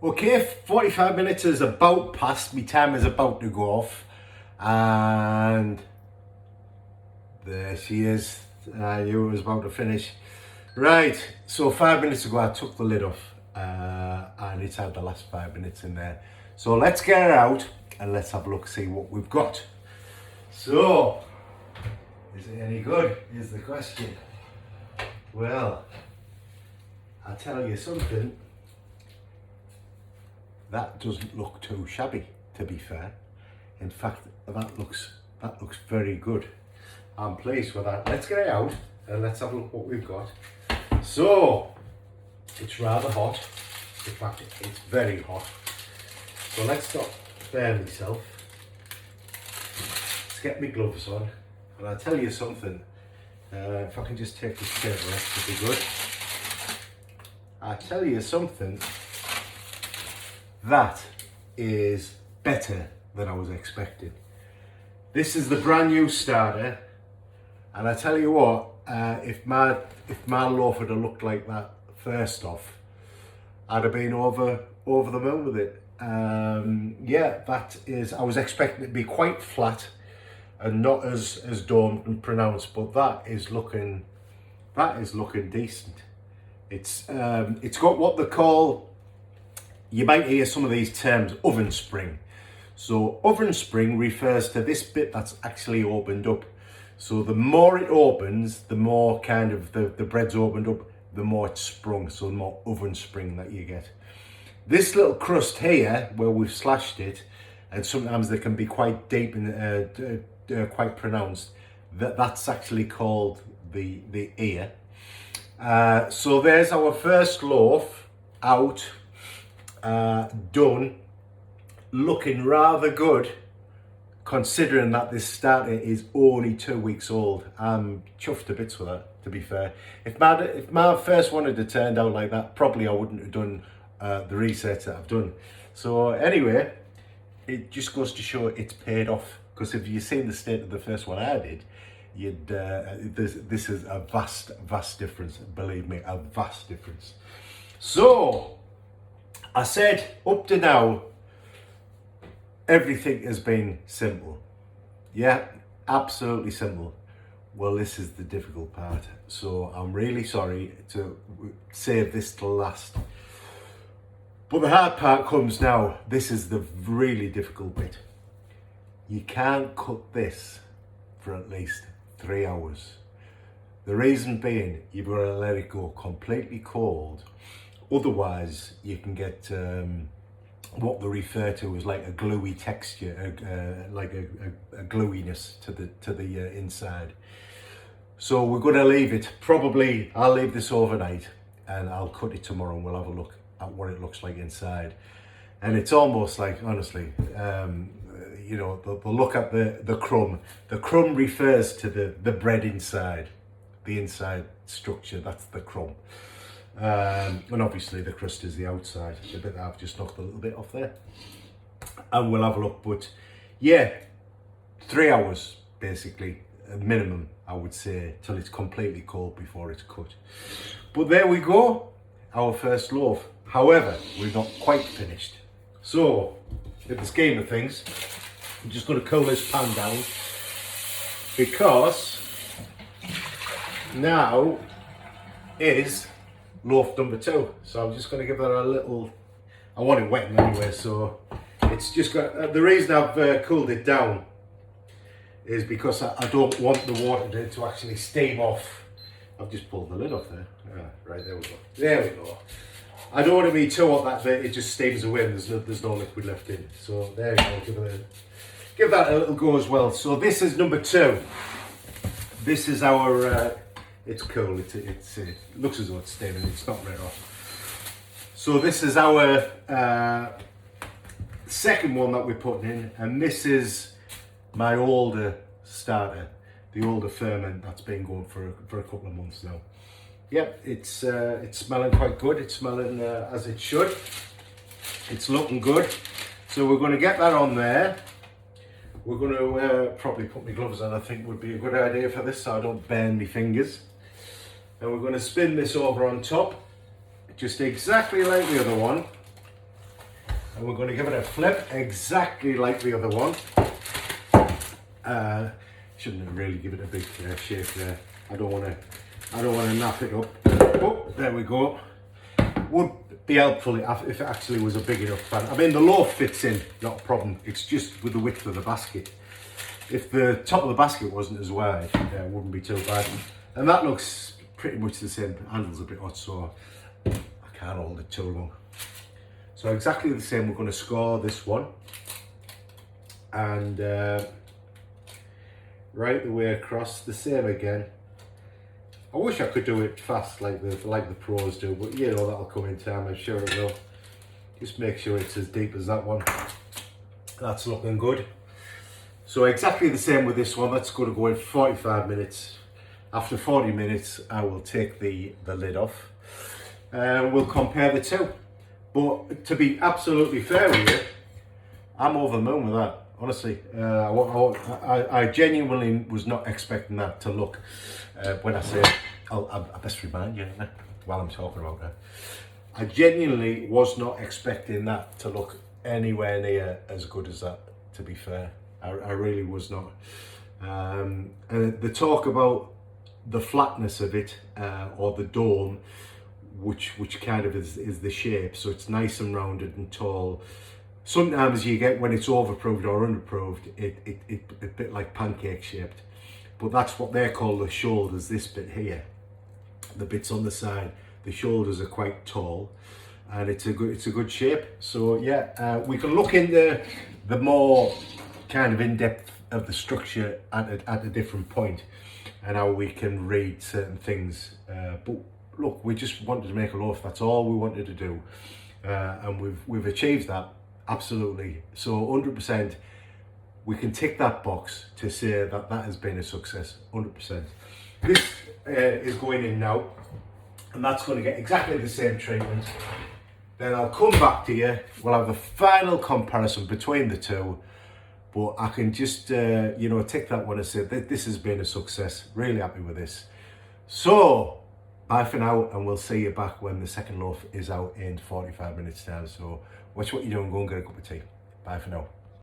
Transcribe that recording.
Okay, 45 minutes is about past, my time is about to go off, and there she is. I knew it was about to finish. Right, so 5 minutes ago I took the lid off, and it's had the last 5 minutes in there. So let's get her out and let's have a look, see what we've got. So, is it any good, is the question. Well, I'll tell you something. That doesn't look too shabby, to be fair. In fact, that looks very good. I'm pleased with that. Let's get it out and let's have a look what we've got. So, it's rather hot. In fact, it's very hot. So let's stop sparing myself. Let's get my gloves on. And I'll tell you something. If I can just take this table off, to be good. I'll tell you something. That is better than I was expecting. This is the brand new starter, and I tell you what, if my loaf had looked like that first off, I'd have been over the moon with it. Yeah, that is. I was expecting it to be quite flat and not as domed and pronounced, but that is looking decent. It's got what they call. You might hear some of these terms, oven spring. So oven spring refers to this bit that's actually opened up. So the more it opens, the more kind of the bread's opened up, the more it's sprung. So the more oven spring that you get. This little crust here, where we've slashed it, and sometimes they can be quite deep and quite pronounced, that's actually called the ear. So there's our first loaf out. Done, looking rather good considering that this starter is only 2 weeks old. I'm chuffed to bits with that, to be fair. If my first one had turned out like that, probably I wouldn't have done the research that I've done. So anyway, it just goes to show it's paid off, because if you've seen the state of the first one I did, you'd this is a vast difference. Believe me, a vast difference. So I said up to now, everything has been simple. Yeah, absolutely simple. Well, this is the difficult part. So I'm really sorry to save this to last. But the hard part comes now. This is the really difficult bit. You can't cut this for at least 3 hours. The reason being, you've got to let it go completely cold. Otherwise, you can get what they refer to as like a gluey texture, like a gluiness to the inside. So we're going to leave it. Probably, I'll leave this overnight, and I'll cut it tomorrow, and we'll have a look at what it looks like inside. And it's almost like, honestly, you know, the look at the crumb. The crumb refers to the bread inside, the inside structure. That's the crumb. And obviously the crust is the outside, the bit that I've just knocked a little bit off there, and we'll have a look. But yeah, 3 hours basically, a minimum, I would say, till it's completely cold before it's cut. But there we go, our first loaf. However, we're not quite finished. So in the scheme of things, I'm just going to cool this pan down, because now is loaf number 2. So I'm just going to give that a little, I want it wet anyway, so it's just got, the reason I've cooled it down is because I don't want the water to actually steam off. I've just pulled the lid off there. Right, there we go. There we go. I don't want to be too hot that it just steams away and there's no liquid left in. So there you go, give that a little go as well. So this is number 2. This is our, it's cool, it looks as though it's steaming, it's not right off. So this is our second one that we're putting in, and this is my older starter, the older ferment that's been going for a couple of months now. Yep, it's smelling quite good, it's smelling as it should, it's looking good. So we're going to get that on there. We're going to probably put my gloves on, I think would be a good idea for this, so I don't burn my fingers. And we're going to spin this over on top, just exactly like the other one. And we're going to give it a flip exactly like the other one. Shouldn't really give it a big shape there. I don't want to nap it up. Oh, there we go. Would be helpful if it actually was a big enough pan. I mean, the loaf fits in, not a problem. It's just with the width of the basket. If the top of the basket wasn't as wide, it wouldn't be too bad. And that looks pretty much the same. The handle's a bit odd, so I can't hold it too long. So exactly the same, we're going to score this one. And right the way across, the same again. I wish I could do it fast like the pros do, but you know, that'll come in time, I'm sure it will. Just make sure it's as deep as that one. That's looking good. So exactly the same with this one. That's going to go in 45 minutes. After 40 minutes, I will take the lid off. We'll compare the two. But to be absolutely fair with you, I'm over the moon with that. Honestly, I genuinely was not expecting that to look. When I say, I best remind you while I'm talking about that. I genuinely was not expecting that to look anywhere near as good as that. To be fair, I really was not. And the talk about the flatness of it, or the dome, which kind of is the shape, so it's nice and rounded and tall. Sometimes you get, when it's overproofed or underproofed, it a bit like pancake shaped, but that's what they call the shoulders. This bit here, the bits on the side, the shoulders are quite tall, and it's a good shape. So yeah, we can look into the more kind of in-depth of the structure at a different point, and how we can read certain things. But look, we just wanted to make a loaf. That's all we wanted to do, and we've achieved that. Absolutely. So 100%, we can tick that box to say that has been a success. 100%. This is going in now, and that's going to get exactly the same treatment. Then I'll come back to you. We'll have a final comparison between the two, but I can just you know, tick that one and say that this has been a success. Really happy with this. So bye for now, and we'll see you back when the second loaf is out in 45 minutes time. So watch what you're doing, go and get a cup of tea. Bye for now.